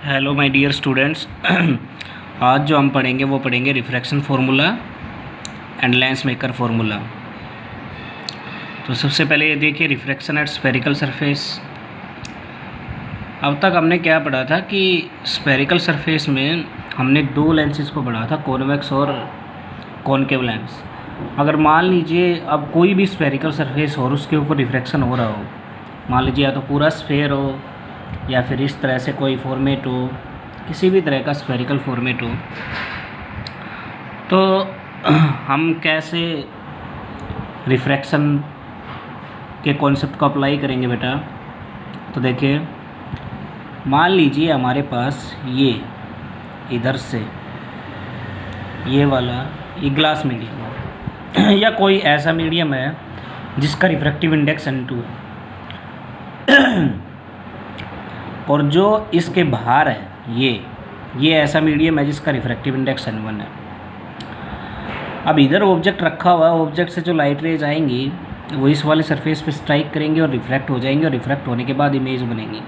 Hello my dear students. आज जो हम पढ़ेंगे वो पढ़ेंगे refraction formula and lens maker formula. तो सबसे पहले ये देखिए रिफ्रैक्शन एट स्फेरिकल सरफेस। अब तक हमने क्या पढ़ा था कि स्फेरिकल सरफेस में हमने दो लेंसेज को पढ़ा था, कॉन्वेक्स और कॉनकेव लेंस। अगर मान लीजिए अब कोई भी स्फेरिकल सरफेस हो और उसके ऊपर रिफ्रैक्शन हो रहा हो, मान लीजिए या तो पूरा स्फेयर हो या फिर इस तरह से कोई फॉर्मेट हो, किसी भी तरह का स्फेरिकल फॉर्मेट हो, तो हम कैसे रिफ्रैक्शन के कॉन्सेप्ट को अप्लाई करेंगे बेटा। तो देखिए, मान लीजिए हमारे पास ये इधर से ये वाला ये ग्लास मीडियम है या कोई ऐसा मीडियम है जिसका रिफ्रैक्टिव इंडेक्स N2 है और जो इसके बाहर है ये ऐसा मीडियम है जिसका रिफ्रैक्टिव इंडेक्स N1 है। अब इधर ऑब्जेक्ट रखा हुआ है, ऑब्जेक्ट से जो लाइट रेज आएंगी वो इस वाले सरफेस पे स्ट्राइक करेंगे और रिफ्रैक्ट हो जाएंगे और रिफ्रैक्ट होने के बाद इमेज बनेगी।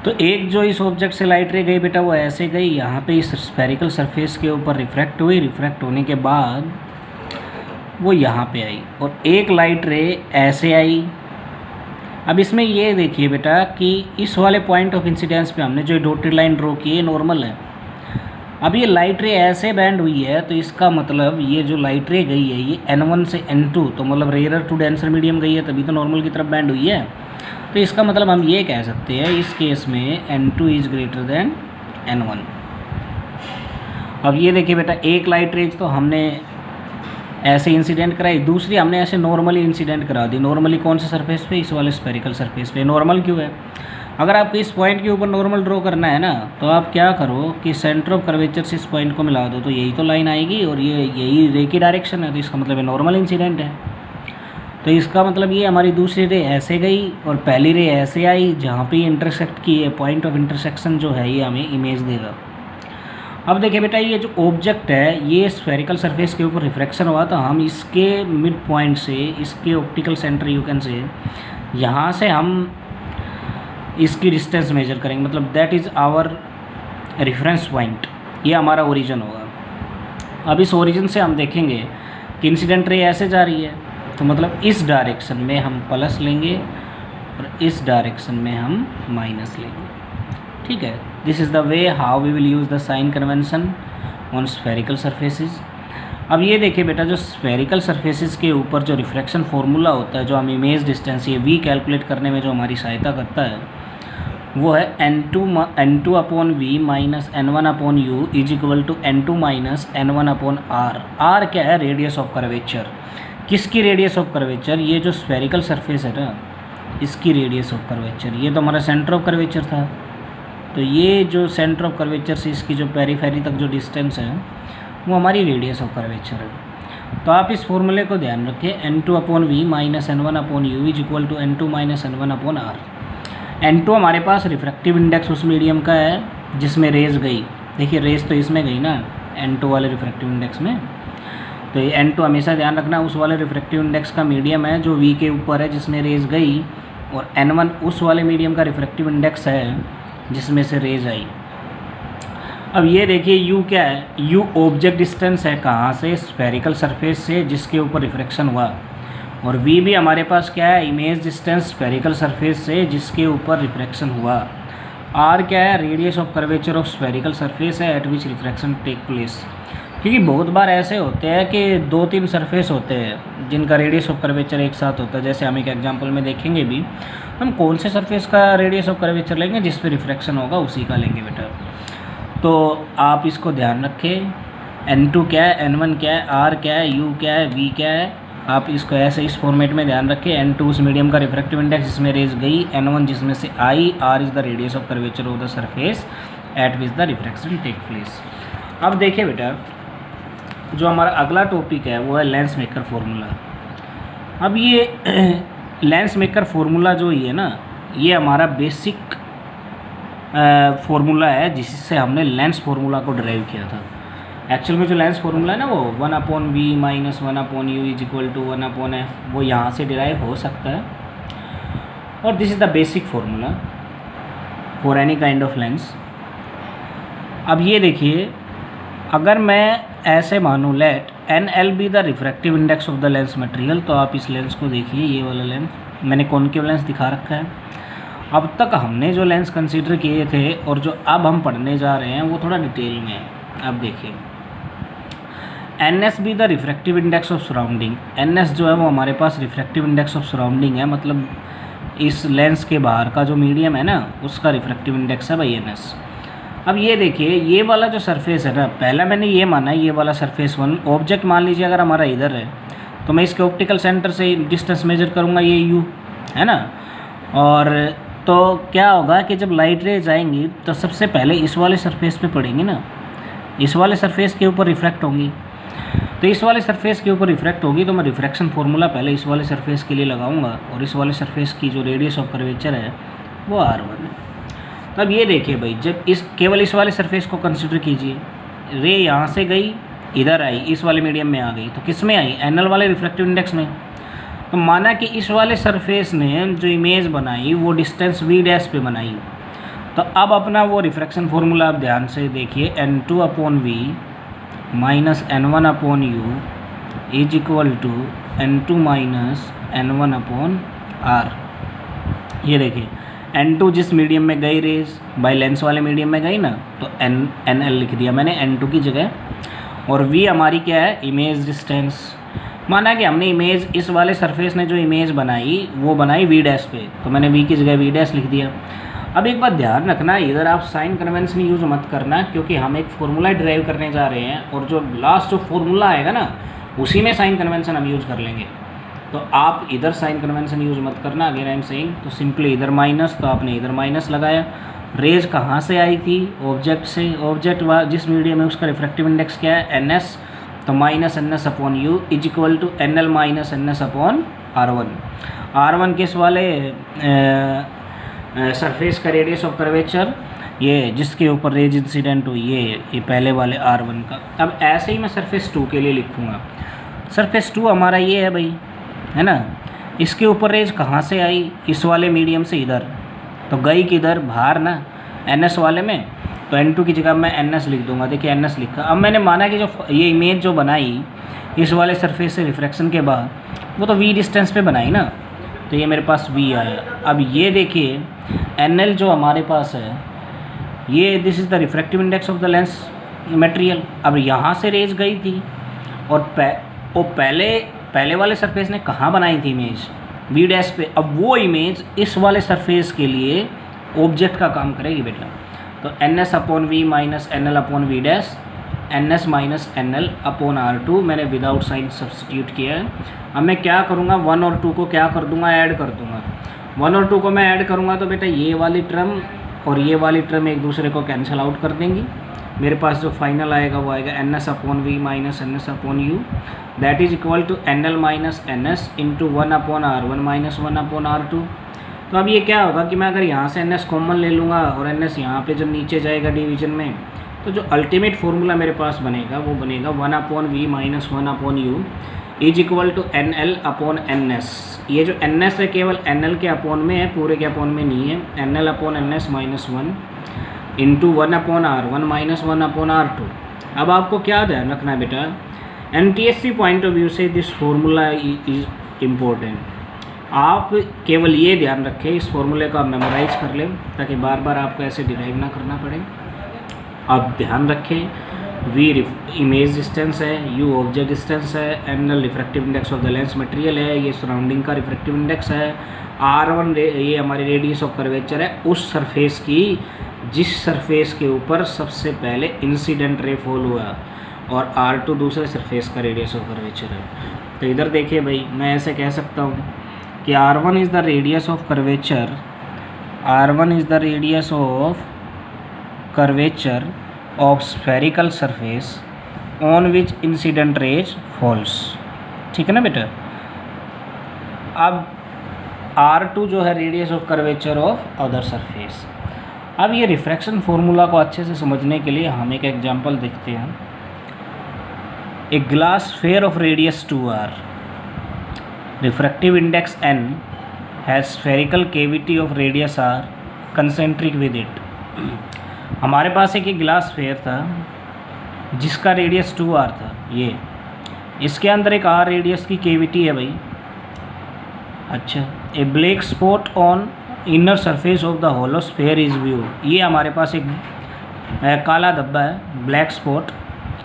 तो एक जो इस ऑब्जेक्ट से लाइट रे गई बेटा वो ऐसे गई, यहाँ पे इस स्फेरिकल सरफेस के ऊपर रिफ्रैक्ट हुई, रिफ्रैक्ट होने के बाद वो यहाँ पे आई और एक लाइट रे ऐसे आई। अब इसमें ये देखिए बेटा कि इस वाले पॉइंट ऑफ इंसिडेंस पे हमने जो डॉटेड लाइन ड्रॉ की है नॉर्मल है। अब ये लाइट रे ऐसे बैंड हुई है तो इसका मतलब ये जो लाइट रे गई है ये N1 से N2, तो मतलब रेयर टू डेंसर मीडियम गई है, तभी तो नॉर्मल की तरफ बैंड हुई है। तो इसका मतलब हम ये कह सकते हैं इस केस में N2 is greater than N1। अब ये देखिए बेटा, एक लाइट रेज तो हमने ऐसे इंसिडेंट कराई, दूसरी हमने ऐसे नॉर्मली इंसिडेंट करा दी। नॉर्मली कौन से सरफेस पे? इस वाले स्फेरिकल सरफेस पे। नॉर्मल क्यों है? अगर आपको इस पॉइंट के ऊपर नॉर्मल ड्रॉ करना है ना, तो आप क्या करो कि सेंटर ऑफ कर्वेचर से इस पॉइंट को मिला दो, तो यही तो लाइन आएगी और ये यही रे की डायरेक्शन है, तो इसका मतलब ये नॉर्मल इंसिडेंट है। तो इसका मतलब ये हमारी दूसरी रे ऐसे गई और पहली रे ऐसे आई, जहाँ पे इंटरसेक्ट की है, पॉइंट ऑफ इंटरसेक्शन जो है ये हमें इमेज देगा। अब देखिए बेटा, ये जो ऑब्जेक्ट है ये स्फेरिकल सरफेस के ऊपर रिफ्रैक्शन हुआ, तो हम इसके मिड पॉइंट से, इसके optical centre you can say, यहाँ से हम इसकी डिस्टेंस मेजर करेंगे, मतलब that is our reference point, ये हमारा ओरिजिन होगा। अब इस ओरिजिन से हम देखेंगे कि इंसिडेंट रे ऐसे जा रही है, तो मतलब इस डायरेक्शन में हम प्लस लेंगे और इस डायरेक्शन में हम माइनस लेंगे। ठीक है, this is the way how we will use the sign convention on spherical surfaces. अब ये देखिए बेटा, जो स्फेरिकल सरफेसेस के ऊपर जो रिफ्रैक्शन फार्मूला होता है, जो हम इमेज डिस्टेंस ये वी कैलकुलेट करने में जो हमारी सहायता करता है, वो है N2 upon V minus N1 upon U is equal to N2 minus N1 upon R. R क्या है? Radius of curvature. किसकी रेडियस ऑफ कर्वेचर? ये जो स्फेरिकल सरफेस है ना, इसकी रेडियस ऑफ कर्वेचर। ये तो हमारा सेंटर ऑफ कर्वेचर था, तो ये जो सेंटर ऑफ कर्वेचर से इसकी जो पेरीफेरी तक जो डिस्टेंस है वो हमारी रेडियस ऑफ कर्वेचर है। तो आप इस फॉर्मूले को ध्यान रखिए, N2 upon V minus N1 upon U is equal to N2 minus N1 upon R. N2 हमारे पास रिफ्रैक्टिव इंडेक्स उस मीडियम का है जिसमें रेज गई। देखिए रेज तो इसमें गई ना, N2 वाले रिफ्रैक्टिव इंडेक्स में। तो ये N2 हमेशा ध्यान रखना उस वाले रिफ्रैक्टिव इंडेक्स का मीडियम है जो V के ऊपर है जिसमें रेज गई, और N1 उस वाले मीडियम का रिफ्रैक्टिव इंडेक्स है जिसमें से रेज आई। अब ये देखिए U क्या है? U ऑब्जेक्ट डिस्टेंस है, कहाँ से? स्फेरिकल सरफेस से जिसके ऊपर रिफ्रैक्शन हुआ, और V भी हमारे पास क्या है? इमेज डिस्टेंस स्फेरिकल सरफेस से जिसके ऊपर रिफ्रैक्शन हुआ। R क्या है? Radius of curvature of spherical surface है at which refraction take place. क्योंकि बहुत बार ऐसे होते हैं कि 2-3 सरफेस होते हैं जिनका रेडियस ऑफ कर्वेचर एक साथ होता है, जैसे हम एक एग्जांपल में देखेंगे भी। हम कौन से सरफेस का रेडियस ऑफ कर्वेचर लेंगे? जिस पे रिफ्रैक्शन होगा उसी का लेंगे बेटा। तो आप इसको ध्यान रखें, N2 क्या है, N1 क्या है, R क्या है, U क्या है, V क्या है। आप इसको ऐसे इस फॉर्मेट में ध्यान रखें, N2 उस मीडियम का रिफ्रैक्टिव इंडेक्स जिसमें रेज गई, N1 जिसमें से आई, R is the radius of curvature of the surface at which the refraction take place. अब देखिए बेटा, जो हमारा अगला टॉपिक है वो है लेंस मेकर फार्मूला। अब ये लेंस मेकर फार्मूला जो ये है ना, ये हमारा बेसिक फार्मूला है जिससे हमने लेंस फार्मूला को डिराइव किया था। एक्चुअल में जो लेंस फार्मूला है ना, वो 1 upon V minus 1 upon U is equal to 1 upon F, वो यहाँ से डिराइव हो सकता है, और this is the basic formula. For any kind of lens. अब ये देखिए, अगर मैं ऐसे मानूँ let NL be the refractive index of the lens material, तो आप इस लेंस को देखिए, ये वाला लेंस मैंने कॉनकेव लेंस दिखा रखा है। अब तक हमने जो लेंस कंसीडर किए थे और जो अब हम पढ़ने जा रहे हैं वो थोड़ा डिटेल में है। अब देखिए, NS B the refractive index of surrounding. NS जो है वो हमारे पास रिफ्रैक्टिव इंडेक्स ऑफ सराउंडिंग है, मतलब इस लेंस के बाहर का जो मीडियम है ना उसका रिफ्रैक्टिव इंडेक्स है भाई NS। अब ये देखिए, ये वाला जो सरफेस है ना, पहला मैंने ये माना है ये वाला सरफेस 1 ऑब्जेक्ट मान लीजिए अगर हमारा इधर है तो मैं इसके ऑप्टिकल सेंटर से डिस्टेंस मेजर करूँगा, ये U है ना। और तो क्या होगा कि जब लाइट रेज आएंगी तो सबसे पहले इस वाले सरफेस पे पड़ेंगी ना, इस वाले सरफेस के ऊपर रिफ्रैक्ट होंगी। तो इस वाले सरफेस के ऊपर रिफ्रैक्ट होगी तो मैं रिफ्रैक्शन फार्मूला पहले इस वाले सरफेस के लिए लगाऊंगा, और इस वाले सरफेस की जो रेडियस ऑफ कर्वेचर है वो R1 है। तब ये देखिए भाई, जब केवल इस वाले सरफेस को कंसिडर कीजिए, रे यहाँ से गई इधर आई, इस वाले मीडियम में आ गई, तो किस में आई? NL वाले रिफ्रैक्टिव इंडेक्स में। तो माना कि इस वाले सरफेस ने जो इमेज बनाई वो डिस्टेंस V' पे बनाई। तो अब अपना वो रिफ्रैक्शन फार्मूला आप ध्यान से देखिए, N2/V minus N1/U is equal to N2 minus N1/R। ये देखिए, N2 जिस मीडियम में गई रेज बाई लेंस वाले मीडियम में गई ना, तो NL लिख दिया मैंने N2 की जगह। और V हमारी क्या है? Image distance. माना कि हमने इमेज, इस वाले सरफेस ने जो इमेज बनाई वो बनाई V' पे, तो मैंने V की जगह V' लिख दिया। अब एक बात ध्यान रखना, इधर आप साइन कन्वेंशन यूज़ मत करना, क्योंकि हम एक फार्मूला ड्राइव करने जा रहे हैं और जो लास्ट जो फार्मूला आएगा ना उसी में साइन कन्वेंशन हम यूज़ कर लेंगे। तो आप इधर साइन कन्वेंशन यूज़ मत करना, अगेन आई एम सेइंग। तो सिंपली इधर माइनस, तो आपने इधर माइनस लगाया। रेज कहाँ से आई थी? ऑब्जेक्ट से। ऑब्जेक्ट जिस मीडियम है उसका रिफ्रैक्टिव इंडेक्स क्या है? NS। तो minus NS/U is equal to NL minus NS/R1। R1 किस वाले सरफेस का रेडियस ऑफ कर्वेचर, ये जिसके ऊपर रेज इंसिडेंट हुई, ये पहले वाले R1 का। अब ऐसे ही मैं सरफेस 2 के लिए लिखूँगा। सरफेस 2 हमारा ये है भाई, है ना। इसके ऊपर रेज कहाँ से आई? इस वाले मीडियम से इधर, तो गई किधर? बाहर ना, NS वाले में। तो N2 की जगह मैं NS लिख दूंगा। देखिए NS लिखा। अब मैंने माना कि जो ये इमेज जो बनाई इस वाले सरफेस से रिफ्रैक्शन के बाद, वो तो V डिस्टेंस पे बनाई ना, तो ये मेरे पास V आया। अब ये देखिए, NL जो हमारे पास है ये, this is the refractive index of the lens material. अब यहाँ से रेज गई थी और पहले वाले सरफेस ने कहाँ बनाई थी इमेज? V' पे। अब वो इमेज इस वाले सरफेस के लिए ऑब्जेक्ट का काम करेगी बेटा। तो NS/V minus NL/V', NS minus NL/R2 मैंने विदाउट साइन सब्सटीट्यूट किया है। अब मैं क्या करूँगा, 1 और 2 को क्या कर दूँगा? ऐड कर दूँगा। 1 और 2 को मैं ऐड करूँगा तो बेटा ये वाली टर्म और ये वाली टर्म एक दूसरे को कैंसिल आउट कर देंगी। मेरे पास जो फाइनल आएगा वो आएगा NS/V minus NS/U that is equal to NL minus NS into 1/R1 minus 1/R2। तो अब ये क्या होगा कि मैं अगर यहाँ से NS कॉमन ले लूँगा और NS यहाँ पे जब नीचे जाएगा डिवीजन में, तो जो अल्टीमेट फार्मूला मेरे पास बनेगा वो बनेगा 1/V minus 1/U is equal to NL/NS। ये जो NS है केवल NL के अपॉन में है, पूरे के अपॉन में नहीं है। NL/NS minus 1 into 1/R1 minus 1/R2। अब आपको क्या ध्यान रखना है बेटा, NTSC पॉइंट ऑफ व्यू से दिस फार्मूला इज इम्पोर्टेंट। आप केवल ये ध्यान रखें, इस फार्मूले को आप मेमोराइज कर लें ताकि बार बार आपको ऐसे डिराइव ना करना पड़े। आप ध्यान रखें, V इमेज डिस्टेंस है, U ऑब्जेक्ट डिस्टेंस है, NL refractive index of the lens material है, ये सराउंडिंग का रिफ्रैक्टिव इंडेक्स है, R1 ये हमारी रेडियस ऑफ कर्वेचर है उस सरफेस की जिस सरफेस के ऊपर सबसे पहले इंसिडेंट रे फॉल हुआ, और R2 दूसरे सरफेस का रेडियस ऑफ कर्वेचर है। तो इधर देखिए भाई, मैं ऐसे कह सकता हूँ कि R1 is the radius of curvature, R1 is the radius of curvature of spherical surface on which incident rays falls. ठीक है ना बेटा। अब R2 जो है radius of curvature of other surface. अब ये रिफ्रैक्शन फार्मूला को अच्छे से समझने के लिए हम एक एग्जांपल देखते हैं। A glass sphere of radius 2r, refractive index n has spherical cavity of radius r concentric with it. हमारे पास एक गिलास स्फीयर था जिसका रेडियस 2r था, ये इसके अंदर एक r रेडियस की केविटी है भाई। अच्छा, a black spot on inner surface of the hollow sphere is view. ये हमारे पास एक काला धब्बा है, ब्लैक स्पॉट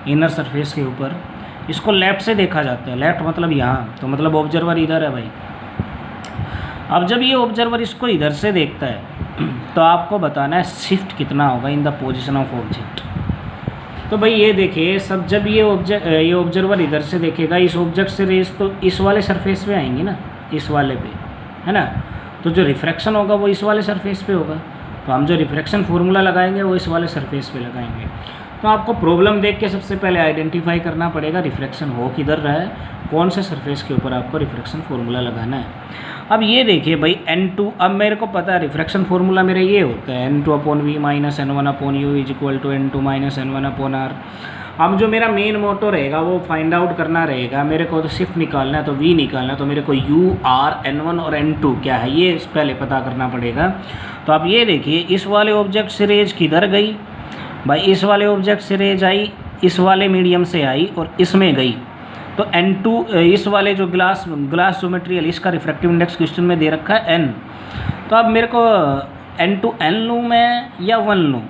इनर सरफेस के ऊपर। इसको लेफ्ट से देखा जाता है, लेफ्ट मतलब यहाँ, तो मतलब ऑब्जर्वर इधर है भाई। अब जब ये ऑब्जर्वर इसको इधर से देखता है तो आपको बताना है शिफ्ट कितना होगा in the position of object. तो भाई ये देखिए, सब जब ये ऑब्जर्वर इधर से देखेगा, इस ऑब्जेक्ट से रेस तो इस वाले सरफेस पे आएंगी ना, इस वाले पे, है ना। तो जो रिफ्रैक्शन होगा वो इस वाले सरफेस पे होगा। तो हम जो रिफ्रैक्शन फार्मूला लगाएंगे वो इस वाले सरफेस पे लगाएंगे। तो आपको प्रॉब्लम देख के सबसे पहले आइडेंटिफाई करना पड़ेगा रिफ्रैक्शन हो किधर रहा है, कौन से सरफेस के ऊपर आपको रिफ्रैक्शन फार्मूला लगाना है। अब ये देखिए भाई n2, अब मेरे को पता है रिफ्रैक्शन फार्मूला मेरा ये होता है n2/v minus n1/u is equal to n2 minus n1/r। अब जो मेरा मेन मोटो रहेगा वो फाइंड आउट करना रहेगा, मेरे को तो शिफ्ट निकालना है, तो v निकालना है, तो मेरे को u, r, n1 और n2 क्या है ये पहले पता करना पड़ेगा। तो आप ये देखिए, इस वाले ऑब्जेक्ट से रेज किधर गई भाई, इस वाले ऑब्जेक्ट से रेज आई, इस वाले मीडियम से आई और इसमें गई। तो n2 इस वाले जो ग्लास जो मटेरियल, इसका रिफ्रैक्टिव इंडेक्स क्वेश्चन में दे रखा है n। तो अब मेरे को n2 n लूँ मैं या 1 लूँ।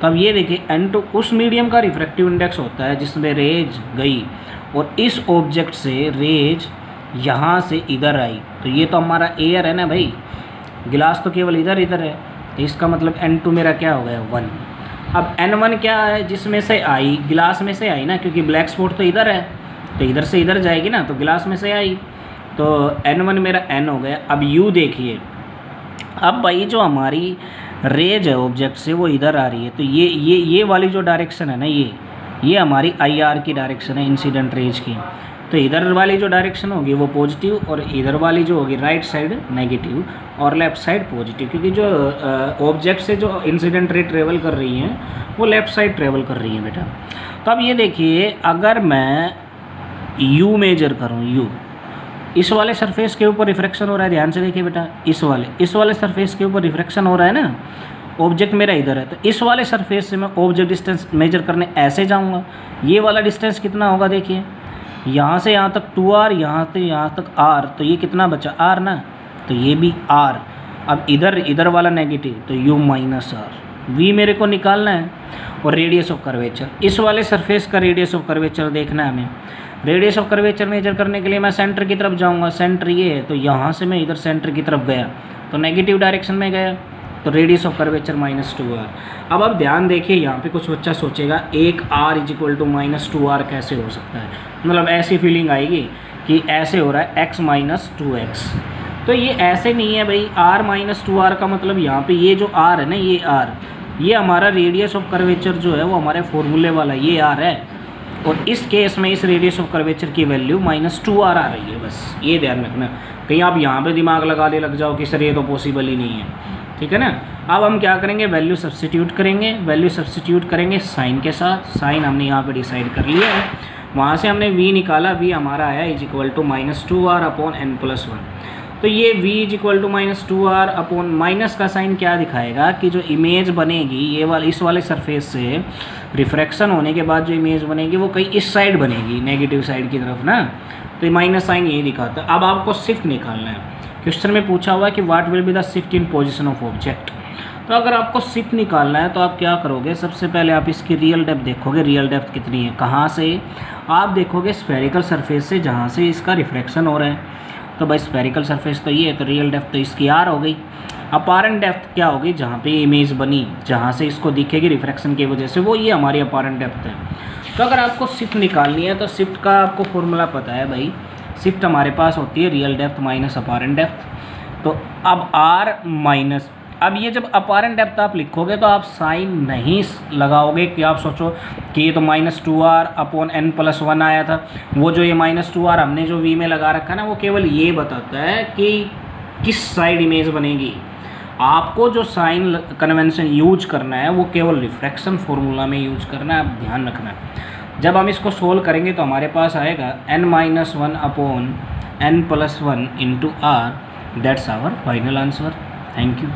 तो अब ये देखिए, n2 उस मीडियम का रिफ्रैक्टिव इंडेक्स होता है जिसमें रेज गई और इस ऑब्जेक्ट से रेज यहाँ से इधर आई। तो ये तो हमारा एयर है ना भाई, गिलास तो केवल इधर है, तो इसका मतलब n2 मेरा क्या हो गया 1। अब n1 क्या है, जिसमें से आई, गिलास में से आई ना, क्योंकि ब्लैक स्पॉट तो इधर है, तो इधर से इधर जाएगी ना, तो गिलास में से आई, तो n1 मेरा n हो गया। अब u देखिए, अब भाई जो हमारी रेज है ऑब्जेक्ट से वो इधर आ रही है, तो ये वाली जो डायरेक्शन है ना, ये हमारी IR की डायरेक्शन है, इंसिडेंट रेज की। तो इधर वाली जो डायरेक्शन होगी वो पॉजिटिव और इधर वाली जो होगी राइट साइड नेगेटिव और लेफ़्ट साइड पॉजिटिव, क्योंकि जो ऑब्जेक्ट से जो इंसिडेंट रे ट्रेवल कर रही हैं वो लेफ़्ट साइड ट्रेवल कर रही हैं बेटा। तो अब ये देखिए, अगर मैं u मेजर करूँ, u इस वाले सरफेस के ऊपर रिफ्रैक्शन हो रहा है, ध्यान से देखिए बेटा, इस वाले सरफेस के ऊपर रिफ्रैक्शन हो रहा है ना, ऑब्जेक्ट मेरा इधर है, तो इस वाले सरफेस से मैं ऑब्जेक्ट डिस्टेंस मेजर करने ऐसे जाऊंगा। ये वाला डिस्टेंस कितना होगा देखिए, यहाँ से यहाँ तक 2r, यहाँ से यहाँ तक r, तो ये कितना बचा r ना, तो ये भी r। अब इधर वाला नेगेटिव, तो u माइनस r। v मेरे को निकालना है और रेडियस ऑफ कर्वेचर, इस वाले सरफेस का रेडियस ऑफ कर्वेचर देखना है हमें। रेडियस ऑफ कर्वेचर मेजर करने के लिए मैं सेंटर की तरफ जाऊंगा, सेंटर ये है, तो यहाँ से मैं इधर सेंटर की तरफ गया तो नेगेटिव डायरेक्शन में गया, तो रेडियस ऑफ कर्वेचर -2r। अब ध्यान देखिए, यहाँ पे कुछ बच्चा सोचेगा एक r is equal to -2r कैसे हो सकता है, मतलब ऐसी फीलिंग आएगी कि ऐसे हो रहा है x माइनस 2x। तो ये ऐसे नहीं है भाई, r -2r का मतलब यहाँ पे ये जो r है ना, ये r, ये हमारा रेडियस ऑफ कर्वेचर जो है वो हमारे फॉर्मूले वाला ये r है, और इस केस में इस रेडियस ऑफ कर्वेचर की वैल्यू -2r आ रही है। बस ये ध्यान रखना, कहीं आप यहाँ पे दिमाग लगाने लग जाओ कि सर ये तो पॉसिबल ही नहीं है, ठीक है ना। अब हम क्या करेंगे, वैल्यू सब्स्टिट्यूट करेंगे साइन के साथ। साइन हमने यहाँ पे डिसाइड कर लिया है, वहाँ से हमने v निकाला, v हमारा आया इज इक्वल टू -2r/n+1। तो ये v is equal to -2r/ minus का साइन क्या दिखाएगा कि जो इमेज बनेगी ये वाले इस वाले सरफेस से रिफ्रैक्शन होने के बाद जो इमेज बनेगी वो कहीं इस साइड बनेगी, नेगेटिव साइड की तरफ ना, तो माइनस साइन यही दिखाता है। अब आपको शिफ्ट निकालना है, क्वेश्चन में पूछा हुआ है कि what will be the shift in position of object. तो अगर आपको शिफ्ट निकालना है तो आप क्या करोगे, सबसे पहले आप इसकी रियल डेप्थ देखोगे, रियल डेप्थ कितनी है, कहाँ से आप देखोगे स्फेरिकल सरफेस से जहाँ से इसका रिफ्रैक्शन हो रहा है। तो भाई स्फेरिकल सरफेस तो ये है, तो रियल डेप्थ तो इसकी r हो गई। अपारेंट डेप्थ क्या होगी, जहाँ पे इमेज बनी, जहाँ से इसको दिखेगी रिफ्रैक्शन की वजह से, वो ये हमारी अपारेंट डेप्थ है। तो अगर आपको शिफ्ट निकालनी है तो शिफ्ट का आपको फॉर्मूला पता है भाई, शिफ्ट हमारे पास होती है real depth minus apparent depth. तो अब r माइनस, अब ये जब अपारेंट डेप्थ आप लिखोगे तो आप साइन नहीं लगाओगे कि आप सोचो कि ये तो -2r/n+1 आया था। वो जो ये -2r हमने जो v में लगा रखा है ना, वो केवल ये बताता है कि किस साइड इमेज बनेगी। आपको जो साइन कन्वेंशन यूज करना है वो केवल रिफ्रैक्शन फॉर्मूला में यूज करना है, आप ध्यान रखना। जब हम इसको सोल्व करेंगे तो हमारे पास आएगा n-1/n+1 × r। That's our final answer. Thank you.